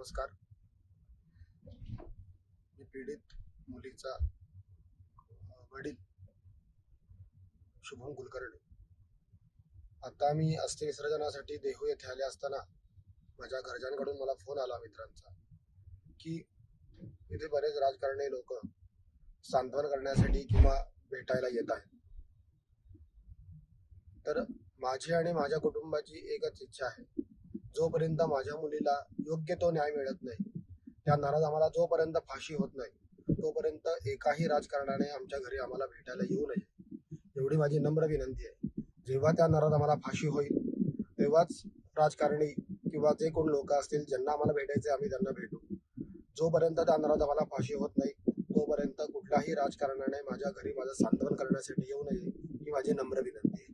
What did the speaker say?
नमस्कार. मी पीडित मुलीचा वडील शुभम कुलकर्णी. आता मी अस्थि विसर्जनासाठी देहू येथे आले असताना माझ्या घरच्यांकडून मला फोन आला मित्रांचा की इथे बरेच राजकारणी लोक सांत्वन करण्यासाठी किंवा भेटायला येत आहेत. तर माझी आणि माझ्या कुटुंबाची एकच इच्छा आहे, जोपर्यंत माझ्या मुलीला योग्य तो न्याय मिळत नाही, त्या नराधमाला जोपर्यंत फाशी होत नाही, तोपर्यंत एकाही राजकारणाने आमच्या घरी आम्हाला भेटायला येऊ नये, एवढी माझी नम्र विनंती आहे. जेव्हा त्या नराधमाला फाशी होईल तेव्हाच राजकारणी किंवा जे कोण लोक असतील ज्यांना आम्हाला भेटायचे आम्ही त्यांना भेटू. जोपर्यंत त्या नराधमाला फाशी होत नाही तोपर्यंत कुठल्याही राजकारणाने माझ्या घरी माझं सांत्वन करण्यासाठी येऊ नये ही माझी नम्र विनंती आहे.